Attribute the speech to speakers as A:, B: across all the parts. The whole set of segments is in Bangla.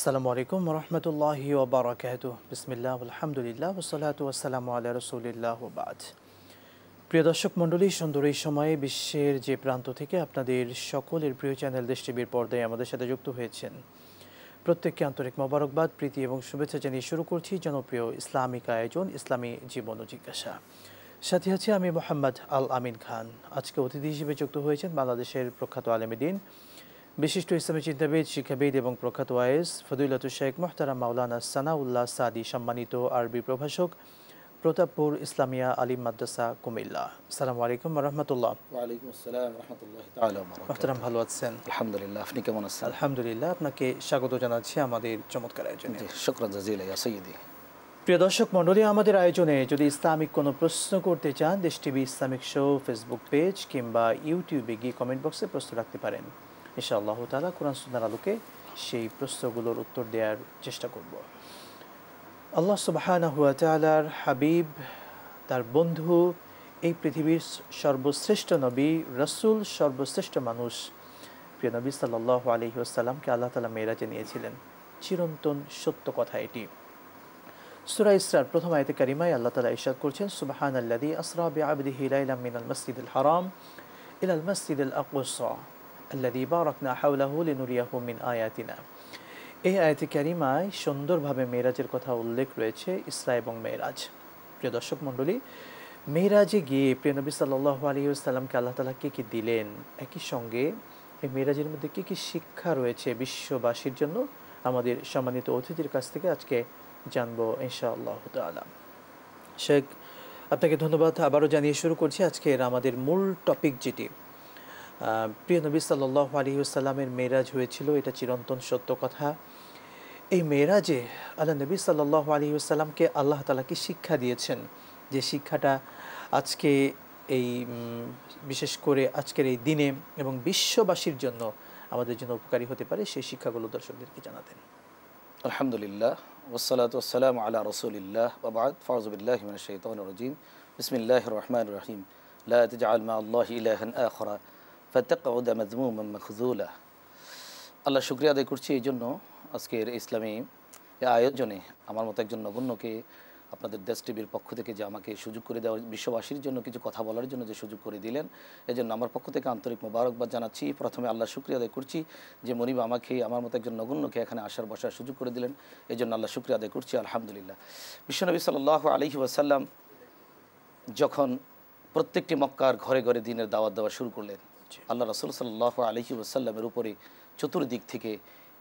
A: আসসালামু আলাইকুম রহমতুল্লাহি ওবারাকাতুহু বিসমিল্লাহ আলহামদুলিল্লাহ ওয়াসসালাতু ওয়াসসালামু আলা রাসূলিল্লাহ ওয়া বাদ। প্রিয় দর্শক মণ্ডলী, সুন্দর এই সময়ে বিশ্বের যে প্রান্ত থেকে আপনাদের সকলের প্রিয় চ্যানেল দেশ টিভির পর্দায় আমাদের সাথে যুক্ত হয়েছেন, প্রত্যেককে আন্তরিক মোবারকবাদ, প্রীতি এবং শুভেচ্ছা জানিয়ে শুরু করছি জনপ্রিয় ইসলামিক আয়োজন ইসলামী জীবন ও জিজ্ঞাসা। সাথে আছি আমি মোহাম্মদ আল আমিন খান। আজকে অতিথি হিসেবে যুক্ত হয়েছেন বাংলাদেশের প্রখ্যাত আলেম দ্বীন, বিশিষ্ট ইসলামী চিন্তাবিদ, শিক্ষাবিদ এবং প্রখ্যাত ওয়াইজ ফদিলাতুল শেখ মুহতারাম মাওলানা সানাউল্লাহ সাদি, সম্মানিত আরবি প্রভাষক, প্রতাপপুর ইসলামিয়া আলিম মাদ্রাসা, কুমিল্লা। আসসালামু আলাইকুম ওয়া রাহমাতুল্লাহ।
B: ওয়া আলাইকুম আসসালাম ওয়া রাহমাতুল্লাহি তাআলা ওয়া বারাকাতুহু।
A: মুহতারাম, ভালো আছেন?
B: আলহামদুলিল্লাহ, আপনি কেমন আছেন?
A: আলহামদুলিল্লাহ, আপনাকে স্বাগত জানাচ্ছি আমাদের চমৎকার আয়োজনে।
B: জি, শুকরান জাযীলা ইয়া সাইয়্যিদি।
A: প্রিয় দর্শক মণ্ডলী, আমাদের আয়োজনে যদি ইসলামিক কোনো প্রশ্ন করতে চান, দেশ TV Islamic show Facebook page কিংবা ইউটিউবে গিয়ে কমেন্ট বক্সে প্রশ্ন রাখতে পারেন। ইনশাআল্লাহ তাআলা কোরআন সুন্নাহর আলোকে সেই প্রশ্নগুলোর উত্তর দেওয়ার চেষ্টা করব। আল্লাহ সুবহানাহু ওয়া তাআলার হাবিব, তার বন্ধু, এই পৃথিবীর সর্বশ্রেষ্ঠ নবী, রাসূল, সর্বশ্রেষ্ঠ মানুষ, প্রিয় নবী সাল্লাল্লাহু আলাইহি ওয়াসাল্লামকে আল্লাহ তাআলা মেরাজে নিয়েছিলেন। চিরন্তন সত্য কথা এটি। সূরা ইসরার প্রথম আয়াতে কারিমায় আল্লাহ তাআলা ইরশাদ করছেন, সুবহানাল্লাযী আসরা বিআবদিহি লাইলাম মিনাল মাসজিদিল হারাম ইলাল মাসজিদিল আকসা আল্লাযী বারাকনা হাওলাহু লিনুরিয়াহু মিন আয়াতিনা। এই আয়াতে কারিমায় সুন্দরভাবে মেরাজের কথা উল্লেখ রয়েছে, ইসরা এবং মেরাজ। প্রিয় দর্শক মণ্ডলী, মেরাজে গিয়ে প্রিয় নবী সাল্লাল্লাহু আলাইহি ওয়াসাল্লামকে আল্লাহ তাআলা কী কী দিলেন, একই সঙ্গে এই মেরাজের মধ্যে কী কী শিক্ষা রয়েছে বিশ্ববাসীর জন্য, আমাদের সম্মানিত অতিথির কাছ থেকে আজকে জানবো ইনশাআল্লাহ তাআলা। শেখ, আপনাকে ধন্যবাদ আবারও জানিয়ে শুরু করছি আজকের আমাদের মূল টপিক, যেটি প্রিয় নবী সাল্লাল্লাহু আলাইহি ওয়াসাল্লামের মেরাজ হয়েছিল, এটা চিরন্তন সত্য কথা। এই মেরাজে আল্লাহ নবী সাল্লাল্লাহু আলাইহি ওয়াসাল্লামকে আল্লাহ তাআলা কি শিক্ষা দিয়েছেন, যে শিক্ষাটা আজকে এই বিশেষ করে আজকের এই দিনে এবং বিশ্ববাসীর জন্য আমাদের জন্য উপকারী হতে পারে, সেই শিক্ষাগুলো দর্শকদেরকে জানাতেন।
B: আলহামদুলিল্লাহ ওয়াসসালাতু ওয়াসসালামু আলা রাসূলিল্লাহ ওয়া বা'দ। ফাউযু বিল্লাহি মিনাশ শাইতানির রাজীম। বিসমিল্লাহির রহমানির রহিম। লা তাজআল মা'আল্লাহি ইলাহান আখারা ফাতাকউদা মাযমুমান মাখযুলা। আল্লাহ শুকরিয়া আদায় করছি এই জন্য আজকের ইসলামী আয়োজনে আমার মতো একজন নগণ্যকে আপনাদের দেশ টিভির পক্ষ থেকে যে আমাকে সুযোগ করে দেওয়ার, বিশ্ববাসীর জন্য কিছু কথা বলার জন্য যে সুযোগ করে দিলেন, এই জন্য আমার পক্ষ থেকে আন্তরিক মোবারকবাদ জানাচ্ছি। প্রথমে আল্লাহ শুকরিয়া আদায় করছি যে মনিব আমাকে, আমার মতো একজন নগণ্যকে এখানে আসার বসার সুযোগ করে দিলেন, এই জন্য আল্লাহ শুকরিয়া আদায় করছি, আলহামদুলিল্লাহ। বিশ্বনবী সাল্লাল্লাহু আলাইহি ওয়াসাল্লাম যখন প্রত্যেকটি মক্কার ঘরে ঘরে দিনের দাওয়াত দেওয়া শুরু করলেন, আল্লাহ রাসূল সাল্লাল্লাহু আলাইহি ওয়াসাল্লামের উপরে চতুর্দিক থেকে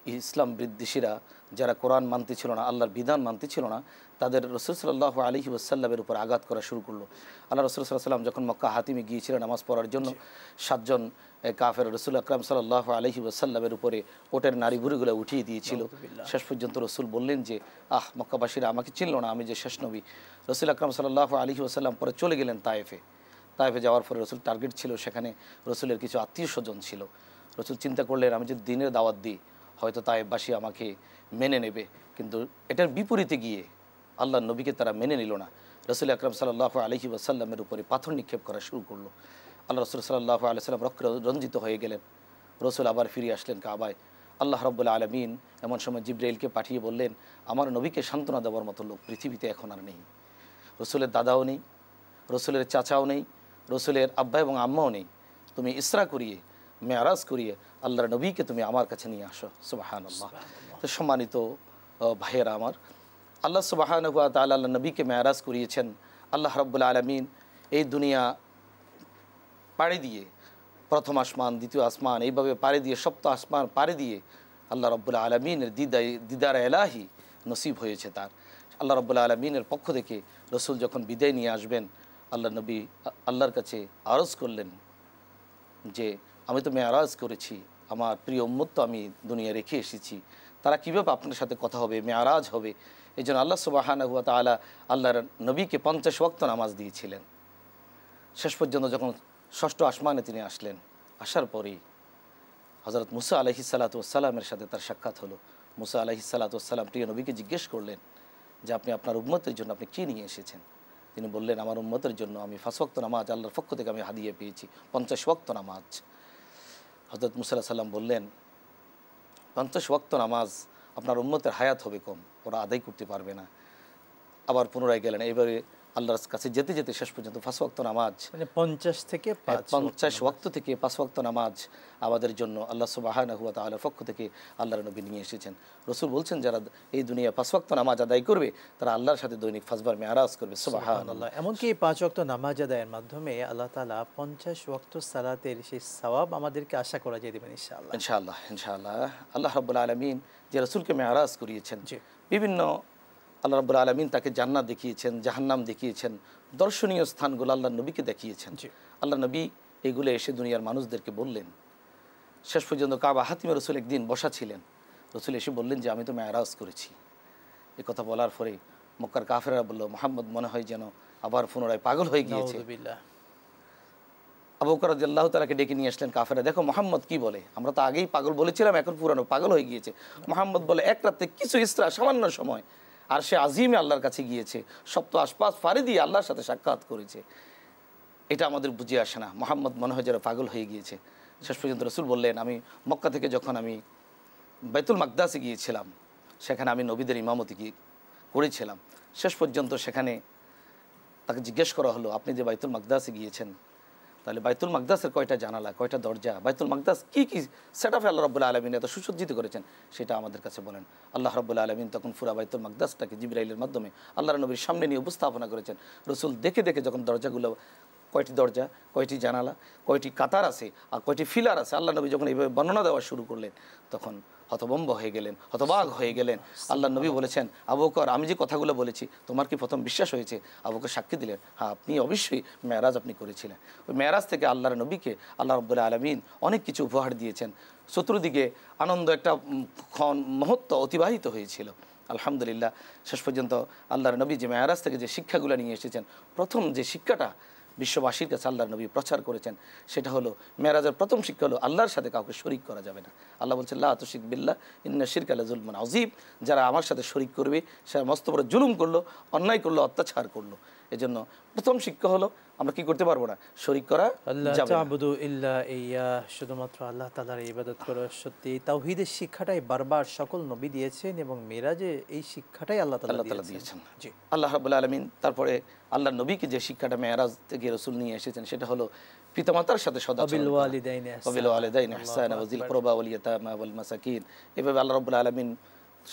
B: ইসলাম বিদ্বেষীরা, যারা কোরআন মানতে ছিল না, আল্লাহর বিধান মানতে ছিল না, তাদের রাসূল সাল্লাল্লাহু আলাইহি ওয়াসাল্লামের উপর আঘাত করা শুরু করলো। আল্লাহ রাসূল সাল্লাল্লাহু আলাইহি ওয়াসাল্লাম যখন মক্কা হাতিমে গিয়েছিলেন নামাজ পড়ার জন্য, 7 জন কাফের রাসূল আকরাম সাল্লাল্লাহু আলাইহি ওয়াসাল্লামের উপরে ওটের নাড়ি ভুঁড়িগুলো উঠিয়ে দিয়েছিল। শেষ পর্যন্ত রাসূল বললেন যে, মক্কাবাসীরা আমাকে চিনল না, আমি যে শেষ নবী। রাসূল আকরাম সাল্লাল্লাহু আলাইহি ওয়াসাল্লাম পরে চলে গেলেন তায়েফে। তায়েফে যাওয়ার পরে রাসূল টার্গেট ছিল, সেখানে রাসূলের কিছু আত্মীয় স্বজন ছিল। রাসূল চিন্তা করলেন, আমি যদি দিনের দাওয়াত দিই হয়তো তায়েফবাসী আমাকে মেনে নেবে, কিন্তু এটার বিপরীতে গিয়ে আল্লাহর নবীকে তারা মেনে নিল না। রাসূল আকরাম সাল্লাল্লাহু আলাইহি ওয়াসাল্লামের উপরে পাথর নিক্ষেপ করা শুরু করলো। আল্লাহ রাসূল সাল্লাল্লাহু আলাইহি ওয়াসাল্লাম রক্তে রঞ্জিত হয়ে গেলেন। রাসূল আবার ফিরে আসলেন কাবায়। আল্লাহ রাব্বুল আলামিন এমন সময় জিবরাইলকে পাঠিয়ে বললেন, আমার নবীকে সান্ত্বনা দেওয়ার মতো লোক পৃথিবীতে এখন আর নেই। রাসূলের দাদাও নেই, রাসূলের চাচাও নেই, রাসূলের আব্বা এবং আম্মাও নেই। তুমি ইসরা করিয়ে, মেরাজ করিয়ে আল্লাহর নবীকে তুমি আমার কাছে নিয়ে আসো। সুবহানাল্লাহ। তো সম্মানিত ভাইয়েরা আমার, আল্লাহ সুবহানাহু ওয়া তাআলা আল্লাহর নবীকে মেরাজ করিয়েছেন। আল্লাহ রাব্বুল আলামিন এই দুনিয়া পাড়ি দিয়ে, প্রথম আসমান, দ্বিতীয় আসমান, এইভাবে পাড়ি দিয়ে সপ্ত আসমান পাড়ি দিয়ে আল্লাহ রাব্বুল আলামিনের দিদার এলাহি নসিব হয়েছে তার। আল্লাহ রাব্বুল আলামিনের পক্ষ থেকে রসুল যখন বিদায় নিয়ে আসবেন, আল্লাহ নবী আল্লাহর কাছে আরজ করলেন যে, আমি তো মেরাজ করেছি, আমার প্রিয় উম্মত তো আমি দুনিয়া রেখে এসেছি, তারা কীভাবে আপনার সাথে কথা হবে, মেরাজ হবে। এই জন্য আল্লাহ সুবহানাহু ওয়া তাআলা আল্লাহর নবীকে 50 ওয়াক্ত নামাজ দিয়েছিলেন। শেষ পর্যন্ত যখন ষষ্ঠ আসমানে তিনি আসলেন, আসার পরেই হযরত মুসা আলাইহিস সালাতু ওয়াস সালামের সাথে তার সাক্ষাৎ হলো। মুসা আলাইহিস সালাতু ওয়াস সালাম প্রিয় নবীকে জিজ্ঞেস করলেন যে, আপনি আপনার উম্মতের জন্য আপনি কী নিয়ে এসেছেন? তিনি বললেন, আমার উম্মতের জন্য আমি 5 ওয়াক্ত নামাজ আল্লাহর পক্ষ থেকে আমি হাদিয়া পেয়েছি, 50 ওয়াক্ত নামাজ। হযরত মুসা আলাইহিস সালাম বললেন, 50 ওয়াক্ত নামাজ আপনার উম্মতের হায়াত হবে কম, ওরা আদায় করতে পারবে না। আবার পুনরায় গেলেন। এবারে আল্লাহর কাছে যেতে যেতে শেষ পর্যন্ত 5 ওয়াক্ত নামাজ,
A: মানে 50 থেকে
B: 50 ওয়াক্ত থেকে 5 ওয়াক্ত নামাজ আমাদের জন্য আল্লাহ সুবহানাহু ওয়া তাআলার পক্ষ থেকে আল্লাহর নবী নিয়ে এসেছেন। রসুল বলছেন যারা এই দুনিয়া 5 ওয়াক্ত নামাজ আদায় করবে তারা আল্লাহর সাথে দৈনিক 5 বার মেরাজ করবে। সুবহানাল্লাহ।
A: এমনকি এই 5 ওয়াক্ত নামাজ আদায়ের মাধ্যমে আল্লাহ তাআলা 50 ওয়াক্ত সালাতের সেই সওয়াব আমাদেরকে আশা করা যায় দিবেন ইনশাআল্লাহ।
B: ইনশাআল্লাহ ইনশাআল্লাহ। আল্লাহ রাব্বুল আলামিন যে রাসূলকে মেরাজ করিয়েছেন, বিভিন্ন আল্লাহ রাব্বুল আলামিন তাকে জান্নাত দেখিয়েছেন, জাহান্নাম দেখিয়েছেন, দর্শনীয় স্থানগুলো আল্লাহর নবীকে দেখিয়েছেন। আল্লাহ নবী এগুলো এসে দুনিয়ার মানুষদেরকে বললেন। শেষ পর্যন্ত কাবা হাতিমে রসুল একদিন বসা ছিলেন, রসুল এসে বললেন যে আমি তো মেরাজ করেছি। এ কথা বলার পরে মক্কার কাফেররা বলল, মুহাম্মদ মনে হয় যেন আবার পুনরায় পাগল হয়ে গিয়েছে। আবু বকর রাদিয়াল্লাহু তাআলাকে ডেকে নিয়ে আসলেন কাফেররা, দেখো মুহাম্মদ কি বলে, আমরা তো আগেই পাগল বলেছিলাম, এখন পুরানো পাগল হয়ে গিয়েছে। মুহাম্মদ বলে এক রাতে কিছু ইসরা, সামান্য সময় আর সে আজিমে আল্লাহর কাছে গিয়েছে, সপ্ত আশপাশ ফাড়ি দিয়ে আল্লাহর সাথে সাক্ষাৎ করেছে। এটা আমাদের বুঝে আসে না, মুহাম্মদ মনে হয় যেন পাগল হয়ে গিয়েছে। শেষ পর্যন্ত রসুল বললেন, আমি মক্কা থেকে যখন আমি বাইতুল মাকদাসে গিয়েছিলাম, সেখানে আমি নবীদের ইমামতি করেছিলাম। শেষ পর্যন্ত সেখানে তাকে জিজ্ঞেস করা হলো, আপনি যে বাইতুল মাকদাসে গিয়েছেন, তাহলে বাইতুল মাকদাসের কয়টা জানালা, কয়টা দরজা, বাইতুল মাকদাস কী কী সেট আপ আল্লাহ রাব্বুল আলামিন এত সুসজ্জিত করেছেন, সেটা আমাদের কাছে বলেন। আল্লাহ রাব্বুল আলামিন তখন পুরা বাইতুল মাকদাসটাকে জিবরাইলের মাধ্যমে আল্লাহর নবীর সামনে নিয়ে উপস্থাপনা করেছেন। রসুল দেখে দেখে যখন দরজাগুলো, কয়টি দরজা, কয়টি জানালা, কয়টি কাতার আছে আর কয়টি ফিলার আছে, আল্লাহ নবী যখন এইভাবে বর্ণনা দেওয়া শুরু করলেন, তখন হতভম্ব হয়ে গেলেন, হতবাক হয়ে গেলেন। আল্লাহ নবী বলেছেন, আবু বকর আমি যে কথাগুলো বলেছি তোমার কি প্রথম বিশ্বাস হয়েছে? আবু বকর সাক্ষী দিলেন, হ্যাঁ আপনি অবশ্যই মেরাজ আপনি করেছিলেন। ওই মেরাজ থেকে আল্লাহর নবীকে আল্লাহ রাব্বুল আলামিন অনেক কিছু উপহার দিয়েছেন। চতুর্দিকে আনন্দ একটা মুহূর্ত অতিবাহিত হয়েছিল। আলহামদুলিল্লাহ। শেষ পর্যন্ত আল্লাহর নবী যে মেরাজ থেকে যে শিক্ষাগুলো নিয়ে এসেছেন, প্রথম যে শিক্ষাটা বিশ্ববাসীর কাছে আল্লাহর নবী প্রচার করেছেন, সেটা হলো মেরাজের প্রথম শিক্ষা হলো আল্লাহর সাথে কাউকে শরিক করা যাবে না। আল্লাহ বলছেন, লা তুশরিক বিল্লাহ ইন্না শিরকা লাযুলমুন আযীম, যারা আমার সাথে শরিক করবে সে মস্ত বড় জুলুম করলো, অন্যায় করলো, অত্যাচার করলো। এজন্য প্রথম শিক্ষা হলো আমরা কি করতে পারবো না, শরিক করা যাবে না।
A: শুধুমাত্র আল্লাহ তাআলার ইবাদত করো। সত্যি তাওহীদের শিক্ষাটাই বারবার সকল নবী দিয়েছেন এবং মেরাজে এই শিক্ষাটাই আল্লাহ তাআলা দিয়েছেন।
B: আল্লাহ রাব্বুল আলামিন তারপরে আল্লাহর নবীকে যে শিক্ষাটা মেরাজ থেকে রাসূল নিয়ে এসেছেন, সেটা হলো পিতামাতার সাথে সদাচরণ, ওয়াবিল ওয়ালিদাইনি ইহসানা ওয়া যিল কুরবা ওয়াল ইয়াতামা ওয়াল মাসাকিন। এভাবে আল্লাহ রাব্বুল আলামিন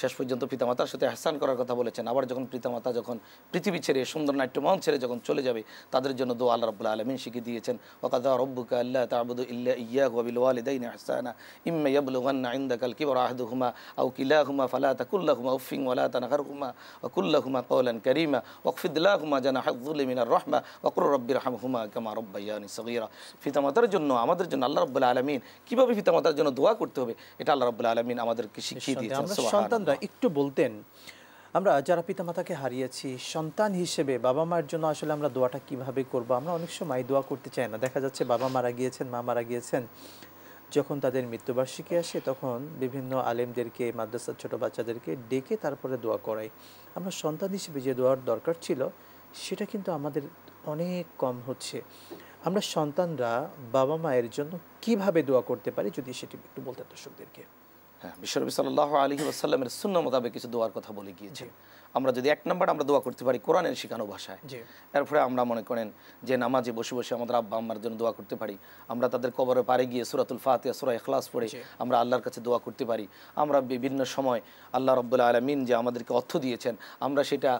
B: শেষ পর্যন্ত পিতামাতার সাথে ইহসান করার কথা বলেছেন। আবার যখন পিতামাতা যখন পৃথিবী ছেড়ে, সুন্দর নাট্যমহল ছেড়ে যখন চলে যাবে, তাদের জন্য দোয়া আল্লাহ রাব্বুল আলামিন শিখিয়ে দিয়েছেন, ওয়া কাযা রাব্বুকা আল্লা তা'বুদু ইল্লা ইয়্যাহু ওয়া বিল ওয়ালিদাইনি ইহসানা ইম্মা ইয়াবলুগান্না ইনদাকাল কিবরা আহাদুহুমা আও কিলাহুমা ফালা তাকুল লাহুমা উফফিন ওয়া লা তানহারহুমা ওয়া কুল লাহুমা কওলান কারীমা ওয়াখফিদ লাহুমা জানাহায-যুলি মিনার রাহমা ওয়া কুর রাব্বিরহামহুমা কামা রাব্বায়ানি সগীরা। পিতামাতার জন্য, আমাদের জন্য আল্লাহ রাব্বুল আলামিন কিভাবে পিতামাতার জন্য দোয়া করতে হবে, এটা আল্লাহ রাব্বুল আলামিন আমাদেরকে শিখিয়ে দিয়েছেন।
A: সন্তানরা একটু বলতেন, আমরা যারা পিতামাতাকে হারিয়েছি, সন্তান হিসেবে বাবা মায়ের জন্য আসলে আমরা দোয়াটা কিভাবে করব? আমরা অনেক সময় দোয়া করতে চাই না। দেখা যাচ্ছে বাবা মারা গিয়েছেন, মা মারা গিয়েছেন, যখন তাদের মৃত্যুবার্ষিকী আসে তখন বিভিন্ন আলেমদেরকে, মাদ্রাসার ছোট বাচ্চাদেরকে ডেকে তারপরে দোয়া করাই। আমরা সন্তান হিসেবে যে দোয়ার দরকার ছিল সেটা কিন্তু আমাদের অনেক কম হচ্ছে। আমরা সন্তানরা বাবা মায়ের জন্য কিভাবে দোয়া করতে পারি, যদি সেটি একটু বলতেন দর্শকদেরকে।
B: হ্যাঁ, বিশ্বনবী সাল্লাল্লাহু আলাইহি ওয়াসাল্লামের সুন্নাহ মোতাবেক কিছু দোয়ার কথা বলে গিয়েছেন। আমরা যদি এক নম্বর আমরা দোয়া করতে পারি কোরআনের শেখানো ভাষায়, এরপরে আমরা মনে করেন যে নামাজে বসে বসে আমাদের আব্বা আম্মার জন্য দোয়া করতে পারি। আমরা তাদের কবরে পারে গিয়ে সূরাতুল ফাতিহা, সূরা ইখলাস পড়ে আমরা আল্লাহর কাছে দোয়া করতে পারি। আমরা বিভিন্ন সময় আল্লাহ রাব্বুল আলামিন যে আমাদেরকে অর্থ দিয়েছেন, আমরা সেটা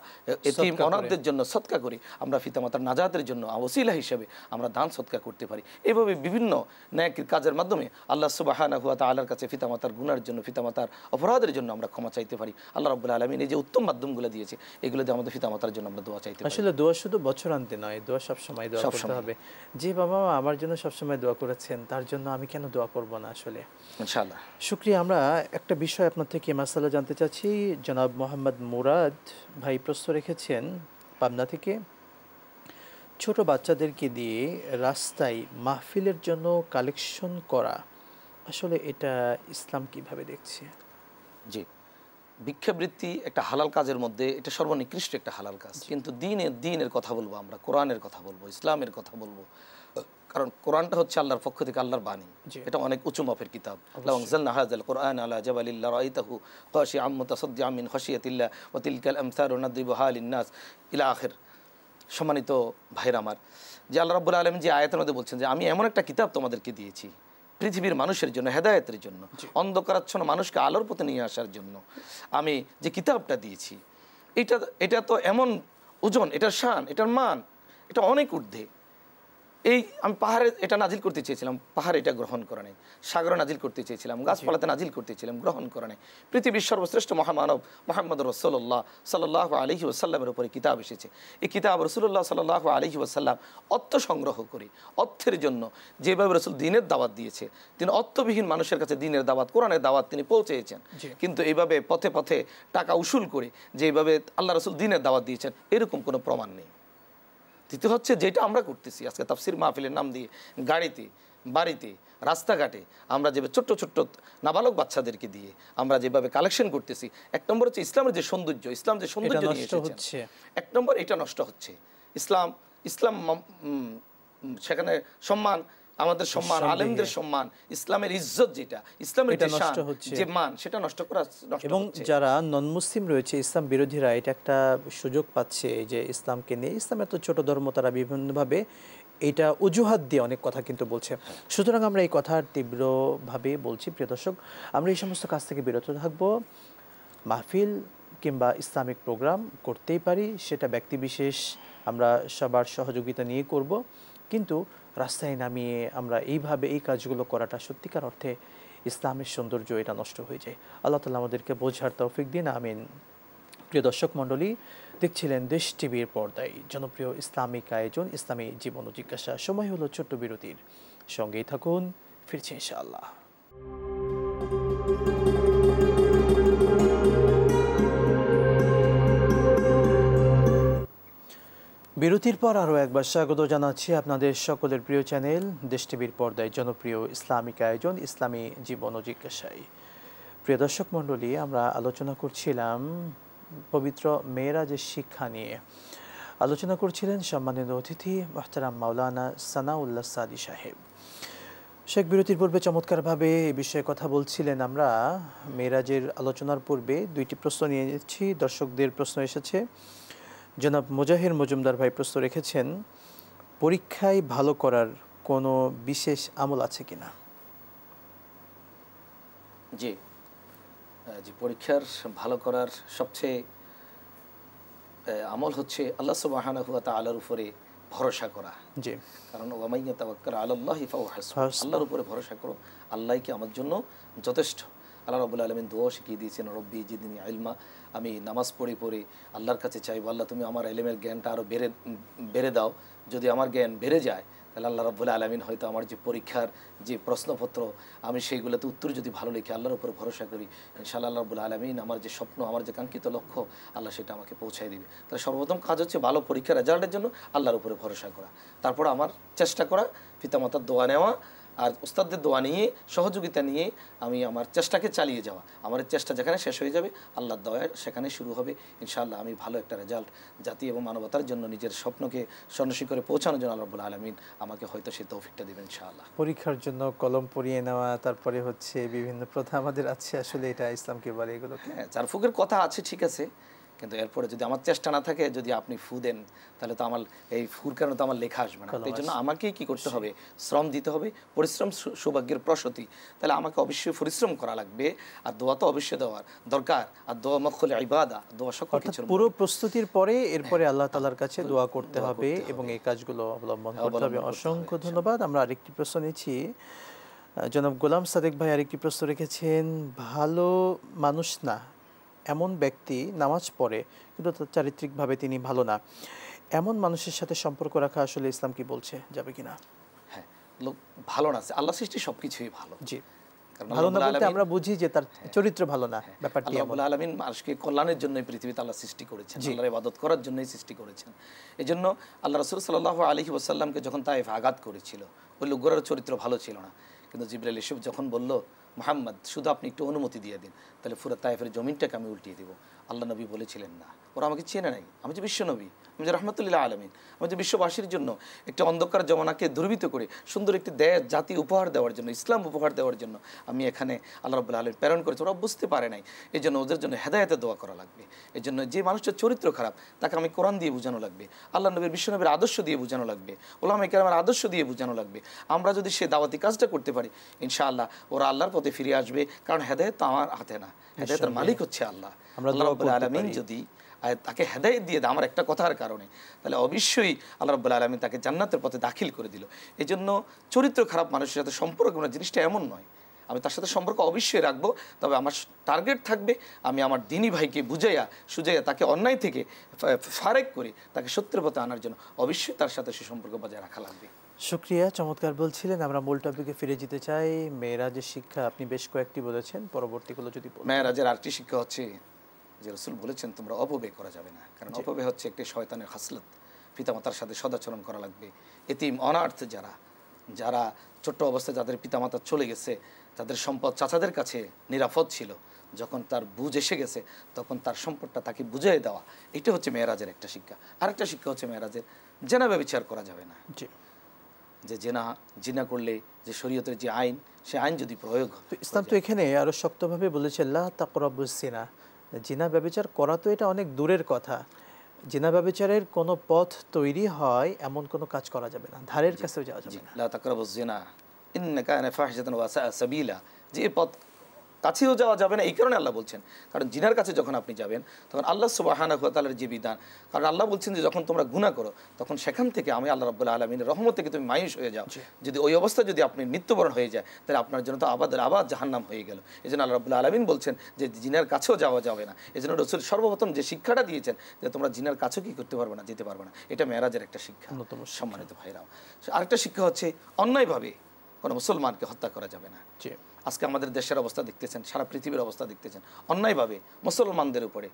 B: এতিম অনাথদের জন্য সদকা করি। আমরা পিতামাতার নাজাতের জন্য ওসিলা হিসেবে আমরা দান সদকা করতে পারি। এভাবে বিভিন্ন নেকির কাজের মাধ্যমে আল্লাহ সুবহানাহু ওয়া তাআলার কাছে পিতামাতার গুনাহের জন্য, পিতামাতার অপরাধের জন্য আমরা ক্ষমা চাইতে পারি। আল্লাহ রাব্বুল আলামিন এই যে উত্তম মাধ্যমগুলো দিয়েছে, এগুলো দিয়ে আমাদের পিতামাতার জন্য আমরা দোয়া চাইতে পারি।
A: আসলে দোয়া শুধু বছর আনতে নয়, দোয়া সব সময় দোয়া করতে হবে। যে বাবা মা আমার জন্য সব সময় দোয়া করেছেন, তার জন্য আমি কেন দোয়া করব না? আসলে
B: ইনশাআল্লাহ।
A: শুকরিয়া। আমরা একটা বিষয় আপনার থেকে মাসালা জানতে চাচ্ছি। জনাব মোহাম্মদ মুরাদ ভাই প্রশ্ন রেখেছেন পাবনা থেকে, ছোট বাচ্চাদেরকে দিয়ে রাস্তায় মাহফিলের জন্য কালেকশন করা, আসলে এটা ইসলাম কিভাবে দেখছে?
B: জি, ভিক্ষাবৃত্তি একটা হালাল কাজের মধ্যে এটা সর্বনিকৃষ্ট একটা হালাল কাজ, কিন্তু দিনের কথা বলবো, আমরা কোরআনের কথা বলবো, ইসলামের কথা বলবো। কারণ কোরআনটা হচ্ছে আল্লাহর পক্ষ থেকে আল্লাহর বাণী, এটা অনেক উঁচু মাপের কিতাব। লাউ আনজালনা হাযাল কুরআন আলা জাবালিন লারাআইতাহু খাশিআম মুতাসাদ্দিআম মিন খাশিয়াতিল্লাহ ওয়া তিলকাল আমসালু নাদরিবুহা লিন-নাস ইলা আখির। সম্মানিত ভাইরা আমার, যে আল্লাহ রাব্বুল আলামিন যে আয়াতের মধ্যে বলছেন যে আমি এমন একটা কিতাব তোমাদেরকে দিয়েছি পৃথিবীর মানুষের জন্য, হেদায়েতের জন্য, অন্ধকারাচ্ছন্ন মানুষকে আলোর পথে নিয়ে আসার জন্য আমি যে কিতাবটা দিয়েছি, এটা তো এমন ওজন, এটার শান, এটার মান, এটা অনেক ঊর্ধ্বে। এই আমি পাহাড়ে এটা নাজিল করতে চেয়েছিলাম, পাহাড়ে এটা গ্রহণ করে নেই। সাগরে নাজিল করতে চেয়েছিলাম, গাছপালাতে নাজিল করতে চেয়েছিলাম, গ্রহণ করে নেই। পৃথিবীর সর্বশ্রেষ্ঠ মহামানব মুহাম্মদ রাসূলুল্লাহ সাল্লাল্লাহু আলাইহি ওয়াসাল্লামের উপরে কিতাব এসেছে। এই কিতাব রাসূলুল্লাহ সাল্লাল্লাহু আলাইহি ওয়াসাল্লাম অর্থ সংগ্রহ করে, অর্থের জন্য যেভাবে রাসূল দ্বীনের দাওয়াত দিয়েছে, তিনি অর্থবিহীন মানুষের কাছে দ্বীনের দাওয়াত, কোরআনের দাওয়াত তিনি পৌঁছেছেন। কিন্তু এইভাবে পথে পথে টাকা উসুল করে যেভাবে আল্লাহ রাসূল দ্বীনের দাওয়াত দিয়েছেন, এরকম কোনো প্রমাণ নেই। দ্বিতীয় হচ্ছে যেটা আমরা করতেছি আজকে তাফসির মাহফিলের নাম দিয়ে গাড়িতে, বাড়িতে, রাস্তাঘাটে আমরা যেভাবে ছোট্ট ছোট্ট নাবালক বাচ্চাদেরকে দিয়ে আমরা যেভাবে কালেকশন করতেছি, এক নম্বর হচ্ছে ইসলামের যে সৌন্দর্য, ইসলাম যে সৌন্দর্য নিয়ে এসেছে, এক নম্বর এটা নষ্ট হচ্ছে। ইসলাম সেখানে সম্মান, আমাদের সম্মান, আলেমদের সম্মান, ইসলামের ইজ্জত, যেটা ইসলামের যে মান, সেটা নষ্ট করা।
A: এবং যারা নন মুসলিম রয়েছে, ইসলাম বিরোধীরা, এটা একটা সুযোগ পাচ্ছে যে ইসলামকে নিয়ে, ইসলাম এত ছোট ধর্ম, তারা বিভিন্নভাবে এটা অজুহাত দিয়ে অনেক কথা কিন্তু বলছে। সুতরাং আমরা এই কথার তীব্রভাবে বলছি, প্রিয় দর্শক, আমরা এই সমস্ত কাজ থেকে বিরত থাকবো। মাহফিল কিংবা ইসলামিক প্রোগ্রাম করতেই পারি, সেটা ব্যক্তিবিশেষ আমরা সবার সহযোগিতা নিয়ে করব, কিন্তু রাস্তায় নামিয়ে আমরা এইভাবে এই কাজগুলো করাটা সত্যিকার অর্থে ইসলামের সৌন্দর্য এটা নষ্ট হয়ে যায়। আল্লাহ তাআলা আমাদেরকে বোঝার তৌফিক দিন, আমিন। প্রিয় দর্শক মণ্ডলী, দেখছিলেন দেশ টিভির পর্দায় জনপ্রিয় ইসলামিক আয়োজন ইসলামী জীবন ও জিজ্ঞাসা। সময় হলো ছোট্ট বিরতির, সঙ্গেই থাকুন, ফিরছি ইনশাআল্লাহ। বিরতির পর আরও একবার স্বাগত জানাচ্ছি আপনাদের সকলের প্রিয় চ্যানেল দেশ টিভির পর্দায় জনপ্রিয় ইসলামিক আয়োজন ইসলামী জীবন ও জিজ্ঞাসায়। প্রিয় দর্শক মণ্ডলী, আমরা আলোচনা করছিলাম পবিত্র মেরাজের শিক্ষা নিয়ে। আলোচনা করছিলেন সম্মানিত অতিথি মুহতারাম মাওলানা সানাউল্লাহ সাদি সাহেব। শেখ বিরতির পূর্বে চমৎকারভাবে এই বিষয়ে কথা বলছিলেন। আমরা মেরাজের আলোচনার পূর্বে দুইটি প্রশ্ন নিয়ে নিচ্ছি। দর্শকদের প্রশ্ন এসেছে। জনাব মুজাহির মজুমদার ভাই প্রশ্ন রেখেছেন, পরীক্ষায় ভালো করার কোনো বিশেষ আমল আছে কিনা?
B: জি, পরীক্ষার ভালো করার সবচেয়ে আমল হচ্ছে আল্লাহ সুবহানাহু ওয়া তাআলার উপরে ভরসা করা।
A: জি,
B: কারণ ওয়া মান ইয়াতাওয়াক্কাল আলাল্লাহি ফাহুয়া হাসবুহ, আল্লাহর উপরে ভরসা করো, আল্লাহই কি আমার জন্য যথেষ্ট। আল্লাহ রাব্বুল আলামিন দোয়া শিখিয়ে দিয়েছেন, রব্বি জিদনি ইলমা, আমি নামাজ পড়ে পড়ে আল্লাহর কাছে চাইবো, আল্লাহ তুমি আমার ইলমের জ্ঞানটা আরও বেড়ে দাও। যদি আমার জ্ঞান বেড়ে যায়, তাহলে আল্লাহ রাব্বুল আলামিন হয়তো আমার যে পরীক্ষার যে প্রশ্নপত্র, আমি সেইগুলোতে উত্তর যদি ভালো লিখে আল্লাহর উপরে ভরসা করি, ইনশাআল্লাহ আল্লাহ রাব্বুল আলামিন আমার যে স্বপ্ন, আমার যে কাঙ্ক্ষিত লক্ষ্য, আল্লাহ সেটা আমাকে পৌঁছায় দিবে। তাহলে সর্বপ্রথম কাজ হচ্ছে ভালো পরীক্ষার রেজাল্টের জন্য আল্লাহর উপরে ভরসা করা, তারপর আমার চেষ্টা করা, পিতামাতার দোয়া নেওয়া, আর উস্তাদদের দোয়া নিয়ে, সহযোগিতা নিয়ে আমি আমার চেষ্টাকে চালিয়ে যাওয়া। আমার চেষ্টা যেখানে শেষ হয়ে যাবে, আল্লাহর দয়ায় সেখানে শুরু হবে। ইনশাআল্লাহ আমি ভালো একটা রেজাল্ট জাতি এবং মানবতার জন্য, নিজের স্বপ্নকে সন্ন্যাসী করে পৌঁছানোর জন্য আল্লাহ রাব্বুল আলামিন আমাকে হয়তো সেই তৌফিকটা দেবেন ইনশাআল্লাহ।
A: পরীক্ষার জন্য কলম পরিয়ে নেওয়া, তারপরে হচ্ছে বিভিন্ন প্রথা আমাদের আছে, আসলে এটা ইসলামকে বলে এগুলো।
B: হ্যাঁ, ঝাড়ফুঁকের কথা আছে, ঠিক আছে, কিন্তু এরপরে যদি আমার চেষ্টা না থাকে, যদি আপনি ফু দেন, তাহলে তো আমার এই ফুর কারণে তো আমার লেখা আসবে না। এই জন্য আমাকেই কি করতে হবে? শ্রম দিতে হবে। পরিশ্রম সৌভাগ্যের প্রসূতি। তাহলে আমাকে অবশ্যই পরিশ্রম করা লাগবে, আর দোয়া তো অবশ্যই দেওয়ার দরকার। আর দোয়া মখল ইবাদা, দোয়া সকল কিছুর
A: পুরো প্রস্তুতির পরে এরপরে আল্লাহ তাআলার কাছে দোয়া করতে হবে এবং এই কাজগুলো অবলম্বন করতে হবে। অসংখ্য ধন্যবাদ। আমরা আরেকটি প্রশ্ন নিচ্ছি। জনাব গোলাম সাদেক ভাই আরেকটি প্রশ্ন রেখেছেন, ভালো মানুষ না এমন ব্যক্তি নামাজ পড়ে কিন্তু চারিত্রিকভাবে তিনি ভালো না, এমন মানুষের সাথে সম্পর্ক রাখা আসলে ইসলাম কি বলছে, যাবে কিনা?
B: হ্যাঁ, লোক ভালো না, আল্লাহ সৃষ্টি সবকিছুই ভালো।
A: জি, ভালো না বলতে আমরা বুঝি যে তার চরিত্র ভালো না, ব্যাপারটি এমন।
B: আল্লাহ আলামিন মানুষকে কল্যাণের জন্যই পৃথিবীতে আল্লাহ সৃষ্টি করেছেন, আল্লাহর ইবাদত করার জন্যই সৃষ্টি করেছেন। এজন্য আল্লাহ রাসূল সাল্লাল্লাহু আলাইহি ওয়াসাল্লামকে যখন তায়েফ আঘাত করেছিল, ওই লোকগুলোর চরিত্র ভালো ছিল না, কিন্তু জিবরাইল এসে যখন বলল, মুহাম্মদ শুধু আপনি একটু অনুমতি দিয়ে দিন, তাহলে পুরো তায়েফের জমিনটাকে আমি উল্টিয়ে দেবো, আল্লাহ নবী বলেছিলেন না, ওরা আমাকে চেনে নাই, আমি যে বিশ্ব নবী, আমি যে রহমতুল্লাহ আলমিন, আমি যে বিশ্ববাসীর জন্য একটি অন্ধকার জমানাকে দুর্বৃত্ত করে সুন্দর একটি দেশ জাতি উপহার দেওয়ার জন্য, ইসলাম উপহার দেওয়ার জন্য আমি এখানে আল্লাহ রাব্বুল আলামিন প্রেরণ করেছি। ওরা বুঝতে পারে নাই, এই জন্য ওদের জন্য হেদায়েতের দোয়া করা লাগবে। এই জন্য যে মানুষটার চরিত্র খারাপ তাকে আমি কোরআন দিয়ে বোঝানো লাগবে, আল্লাহ নবীর বিশ্বনবীর আদর্শ দিয়ে বোঝানো লাগবে, ওলামায়ে কেরামের আদর্শ দিয়ে বোঝানো লাগবে। আমরা যদি সে দাওয়াতি কাজটা করতে পারি, ইনশাআল্লাহ ওরা আল্লাহর পথে ফিরে আসবে। কারণ হেদায়েত তো আমার হাতে না, হেদায়েতের মালিক হচ্ছে আল্লাহ। আল্লাহ রাব্বুল আলামিন যদি তাকে হেদায়েত দিয়ে দেয় আমার একটা কথার কারণে, তাহলে অবশ্যই আল্লাহ রাব্বুল আলামিন তাকে জান্নাতের পথে দাখিল করে দিল। এই জন্য চরিত্র খারাপ মানুষের সাথে সম্পর্ক করার জিনিসটা এমন নয়। আমি তার সাথে সম্পর্ক অবশ্যই রাখবো, তবে আমার টার্গেট থাকবে আমি আমার দিনী ভাইকে বুঝাইয়া সুজাইয়া তাকে অন্যায় থেকে ফারেক করে তাকে সত্যের পথে আনার জন্য অবশ্যই তার সাথে সে সম্পর্ক বজায় রাখা লাগবে।
A: শুকরিয়া, চমৎকার বলছিলেন। আমরা মূল টপিকে ফিরে যেতে চাই। মেরাজের শিক্ষা আপনি বেশ কয়েকটি বলেছেন, পরবর্তীগুলো যদি বলেন।
B: মেরাজের আরেকটি শিক্ষা হচ্ছে যে রাসূল বলেছেন তোমরা অপব্যয় করা যাবে না, কারণ অপব্যয় হচ্ছে একটি শয়তানের খাসলত। পিতামাতার সাথে সদাচরণ করা লাগবে। এতিম অনার্থ যারা ছোট্ট অবস্থায় যাদের পিতামাতা চলে গেছে, তাদের সম্পদ চাচাদের কাছে নিরাপদ ছিল, যখন তার বুঝ এসে গেছে তখন তার সম্পদটা তাকে বুঝিয়ে দেওয়া, এটা হচ্ছে মেরাজের একটা শিক্ষা। আরেকটা শিক্ষা হচ্ছে মেরাজের জেনা ব্যভিচার করা যাবে না। যে জিনা করলে যে শরীয়তের যে আইন, সে আইন যদি প্রয়োগ,
A: ইসলাম তো এখানে আরো শক্তভাবে বলেছে লা তাকরাবুজ জিনা, জিনা ব্যভিচার করা তো এটা অনেক দূরের কথা। জিনা ব্যভিচারের কোনো পথ তৈরি হয় এমন কোনো কাজ করা যাবে না, ধারের কাছেও যাওয়া যাবে না।
B: লা তাকরাবুজ জিনা ইন্নাকা কানা ফাহিশাতান ওয়া সাআ সাবিলা, যে পথ কাছেও যাওয়া যাবে না। এই কারণে আল্লাহ বলছেন, কারণ জিনার কাছে যখন আপনি যাবেন তখন আল্লাহ সুবহানাহু ওয়া তাআলার যে বিধান, কারণ আল্লাহ বলছেন যে যখন তোমরা গুনাহ করো তখন সেখান থেকে আমি আল্লাহ রাব্বুল আলামিনের রহমত থেকে তুমি মায়ুস হয়ে যাও। যদি ওই অবস্থা যদি আপনি মৃত্যুবরণ হয়ে যায়, তাহলে আপনার জন্য তো আবাদ জাহান্নাম হয়ে গেল। এই জন্য আল্লাহ রাব্বুল আলামিন বলছেন যে জিনার কাছেও যাওয়া যাবে না। এই জন্য রাসূল সর্বপ্রথম যে শিক্ষাটা দিয়েছেন যে তোমরা জিনার কাছেও কি করতে পারবে না, যেতে পারবে না, এটা মেরাজের একটা শিক্ষা। সম্মানিত ভাইরাও, আরেকটা শিক্ষা হচ্ছে অন্যায়ভাবে কোনো মুসলমানকে হত্যা করা যাবে না। আজকে আমাদের দেশের অবস্থা দেখতেছেন, সারা পৃথিবীর অবস্থা দেখতেছেন, অন্যায়ভাবে মুসলমানদের উপরে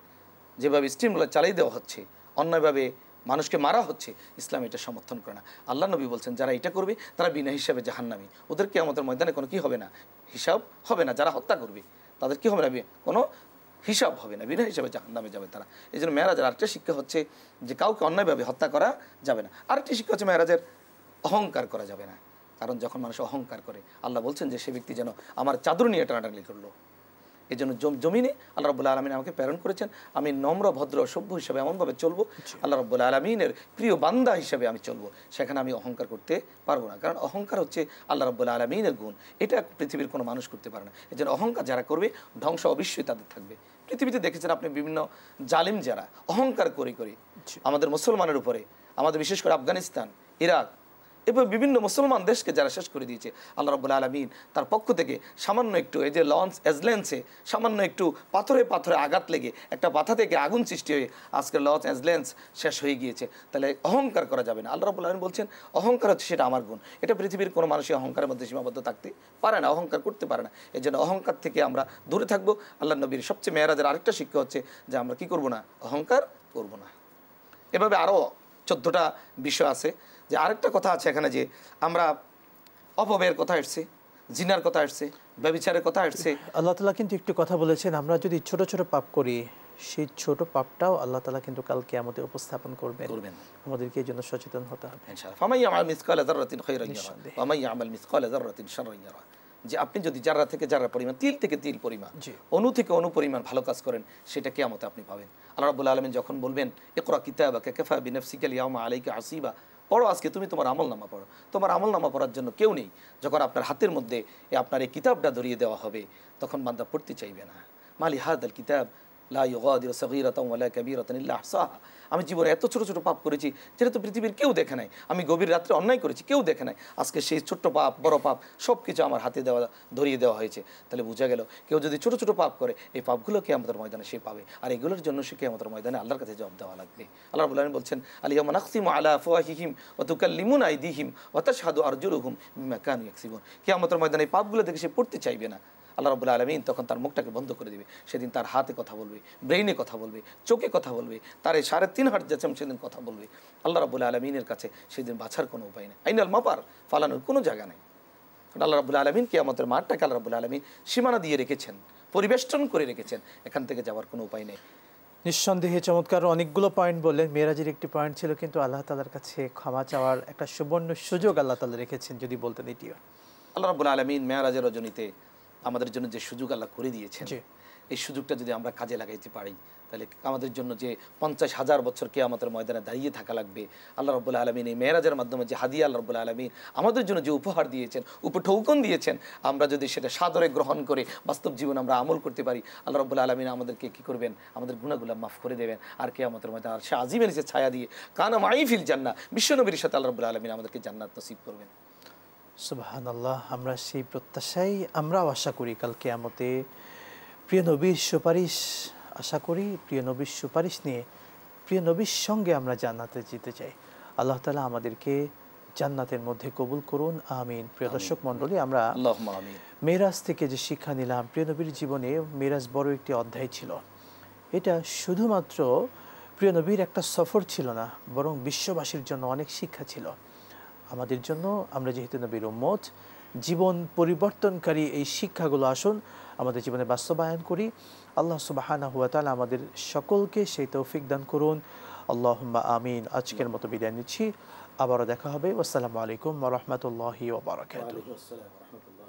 B: যেভাবে স্টিমগুলো চালিয়ে দেওয়া হচ্ছে, অন্যায়ভাবে মানুষকে মারা হচ্ছে, ইসলাম এটা সমর্থন করে না। আল্লাহ নবী বলছেন যারা এটা করবে তারা বিনা হিসাবে জাহান্নামী, ওদের কিয়ামতের ময়দানে কোনো কি হবে না, হিসাব হবে না। যারা হত্যা করবে তাদের কি হবে না, কোনো হিসাব হবে না, বিনা হিসাবে জাহান্নামে যাবে তারা। এই জন্য মেরাজের আরেকটা শিক্ষা হচ্ছে যে কাউকে অন্যায়ভাবে হত্যা করা যাবে না। আরেকটি শিক্ষা হচ্ছে মেরাজের অহংকার করা যাবে না। কারণ যখন মানুষ অহংকার করে, আল্লাহ বলছেন যে সে ব্যক্তি যেন আমার চাদর নিয়ে টানাটানি করলো। এই জন্য জমিনে আল্লাহ রাব্বুল আলামিন আমাকে প্রেরণ করেছেন, আমি নম্র ভদ্র সভ্য হিসাবে এমনভাবে চলবো, আল্লাহ রাব্বুল আলামিনের প্রিয় বান্দা হিসাবে আমি চলবো। সেখানে আমি অহংকার করতে পারবো না, কারণ অহংকার হচ্ছে আল্লাহ রাব্বুল আলামিনের গুণ, এটা পৃথিবীর কোনো মানুষ করতে পারে না। এই জন্য অহংকার যারা করবে ধ্বংস অবশ্যই তাদের থাকবে। পৃথিবীতে দেখেছেন আপনি বিভিন্ন জালিম যারা অহংকার করে আমাদের মুসলমানের উপরে, আমাদের বিশেষ করে আফগানিস্তান, ইরাক এবং বিভিন্ন মুসলমান দেশকে যারা শেষ করে দিয়েছে, আল্লাহ রাব্বুল আলামিন তার পক্ষ থেকে সামান্য একটু এই যে লঞ্চ এজলেন্সে সামান্য একটু পাথরে আঘাত লেগে একটা পাথা থেকে আগুন সৃষ্টি হয়ে আজকের লঞ্চ এজলেন্স শেষ হয়ে গিয়েছে। তাহলে অহংকার করা যাবে না। আল্লাহ রাব্বুল আলামিন বলছেন অহংকার হচ্ছে সেটা আমার গুণ, এটা পৃথিবীর কোনো মানুষই অহংকারের মধ্যে সীমাবদ্ধ থাকতে পারে না, অহংকার করতে পারে না। এই জন্য অহংকার থেকে আমরা দূরে থাকবো। আল্লাহ নবীর সবচেয়ে মেরাজের আরেকটা শিক্ষা হচ্ছে যে আমরা কি করব না, অহংকার করব না। এভাবে আরও 14টা বিষয় আছে। যে আরেকটা কথা আছে এখানে, যে আমরা অপব্যয়ের কথা আসছে, জিনার কথা আসছে, ব্যভিচারের কথা আসছে।
A: আল্লাহ তাআলা কিন্তু একটু কথা বলেছেন, আমরা যদি ছোট ছোট পাপ করি সেই ছোট পাপটাও আল্লাহ তাআলা কিন্তু কাল কিয়ামতে উপস্থাপন করবেন। আমাদেরকে এই জন্য সচেতন হতে হবে ইনশাআল্লাহ।
B: ফামান ইয়ামাল মিসকালা যাররাতিন খায়রান ইয়ারা ওয়া মান ইয়ামাল মিসকালা যাররাতিন শাররান ইয়ারা। যে আপনি যদি জাররা থেকে জাররা পরিমাণ, তিল থেকে তিল পরিমাণ, অণু থেকে অণু পরিমাণ ভালো কাজ করেন, সেটা কিয়ামতে আপনি পাবেন। আল্লাহ রাব্বুল আলামিন যখন বলবেন ইকরা কিতাবাকা কাফা বিনাফসিকা আল-ইয়াওমা আলাইকা হাসিবা, পড়ো আজকে তুমি তোমার আমলনামা পড়ো। তোমার আমলনামা পড়ার জন্য কেউ নেই। যখন আপনার হাতের মধ্যে আপনার এই কিতাবটা ধরিয়ে দেওয়া হবে, তখন বান্দা পড়তে চাইবে না। মালি হাদাল কিতাব লা ইউগাদিরু সাগীরাতান ওয়ালা কাবীরাতান ইল্লা আহসাহা। আমি জীবনে এত ছোট ছোট পাপ করেছি যেটা তো পৃথিবীর কেউ দেখে নাই। আমি গভীর রাত্রে অন্যায় করেছি, কেউ দেখে নাই। আজকে সেই ছোট্ট পাপ বড় পাপ সব কিছু আমার হাতে ধরিয়ে দেওয়া হয়েছে। তাহলে বোঝা গেল কেউ যদি ছোট ছোট পাপ করে, এই পাপগুলো কিয়ামতের ময়দানে সে পাবে, আর এগুলোর জন্য সে কিয়ামতের ময়দানে আল্লাহর কাছে জবাব দেওয়া লাগবে। আল্লাহ রাব্বুল আলামিন বলছেন আল-ইয়াওমা নাখতিমু আলা আফওয়াহিহিম ওয়া তুকাল্লিমুনা আইদিহিম ওয়া তাশহাদু আরজুলুহুম বিমা কানু ইয়াকসিবুন। কিয়ামতের ময়দানে এই পাপগুলো দেখে সে পড়তে চাইবে না। আল্লাহ রাব্বুল আলামিন তখন তার মুখটাকে বন্ধ করে দিবে। সেদিন তার হাতে কথা বলবে, ব্রেইনে কথা বলবে, চোখে কথা বলবে, তার এই 3.5 হাত যাচ্ছে সেদিন কথা বলবে। আল্লাহ রাব্বুল আলামিনের কাছে সেদিন বাছার কোনো উপায় নেই, আইনাল মাপার ফালানোর কোনো জায়গা নেই। আল্লাহ রাব্বুল আলামিন কিয়ামতের মাঠটাকে আল্লাহ রাব্বুল আলামিন সীমানা দিয়ে রেখেছেন, পরিবেষ্টন করে রেখেছেন, এখান থেকে যাওয়ার কোনো উপায় নেই।
A: নিঃসন্দেহে চমৎকার অনেকগুলো পয়েন্ট বললেন। মেরাজের একটি পয়েন্ট ছিল, কিন্তু আল্লাহ তাআলার কাছে ক্ষমা চাওয়ার একটা সুবর্ণ সুযোগ আল্লাহ তাআলা রেখেছেন, যদি বলতেন এটিও।
B: আল্লাহ রাব্বুল আলামিন মেরাজের রজনীতে আমাদের জন্য যে সুযোগ আল্লাহ করে দিয়েছেন,
A: জি।
B: এই সুযোগটা যদি আমরা কাজে লাগাইতে পারি, তাহলে আমাদের জন্য যে 50,000 বছর কিয়ামতের ময়দানে দাঁড়িয়ে থাকা লাগবে, আল্লাহ রাব্বুল আলামিন এই মেরাজের মাধ্যমে যে হাদিয়া আল্লাহ রাব্বুল আলামিন আমাদের জন্য যে উপহার দিয়েছেন, উপঢৌকন দিয়েছেন, আমরা যদি সেটা সাদরে গ্রহণ করে বাস্তব জীবনে আমরা আমল করতে পারি, আল্লাহ রাব্বুল আলামিন আমাদেরকে কি করবেন, আমাদের গুনাহগুলো মাফ করে দেবেন। আর কিয়ামতের ময়দানে আরশে আজিমের যে ছায়া দিয়ে কানা মাই ফিল জান্নাহ, বিশ্বনবীর সাথে আল্লাহ রাব্বুল আলামিন আমাদেরকে জান্নাত নসিব করবেন।
A: সুবহানাল্লাহ। আমরা সেই প্রত্যাশাই আমরাও আশা করি, কাল কিয়ামতে প্রিয় নবীর সুপারিশ আশা করি, প্রিয় নবীর সুপারিশ নিয়ে প্রিয় নবীর সঙ্গে আমরা জান্নাতে যেতে চাই। আল্লাহ তাআলা আমাদেরকে জান্নাতের মধ্যে কবুল করুন, আমিন। প্রিয় দর্শক মণ্ডলী, আমরা
B: আল্লাহুম্মা আমিন।
A: মেরাজ থেকে যে শিক্ষা নিলাম, প্রিয় নবীর জীবনে মেরাজ বড় একটি অধ্যায় ছিল। এটা শুধুমাত্র প্রিয় নবীর একটা সফর ছিল না, বরং বিশ্ববাসীর জন্য অনেক শিক্ষা ছিল। আমাদের জন্য, আমরা যেহেতু নবীর উম্মত, জীবন পরিবর্তনকারী এই শিক্ষাগুলো আসুন আমাদের জীবনে বাস্তবায়ন করি। আল্লাহ সুবহানাহু ওয়া তাআলা আমাদের সকলকে সেই তৌফিক দান করুন। আল্লাহুম্মা আমিন। আজকের মতো বিদায় নিচ্ছি, আবারও দেখা হবে। আসসালামু আলাইকুম ওয়া রাহমাতুল্লাহি ওয়া বারাকাতুহু।
B: ওয়া আলাইকুম আসসালাম ওয়া রাহমাতুল্লাহ।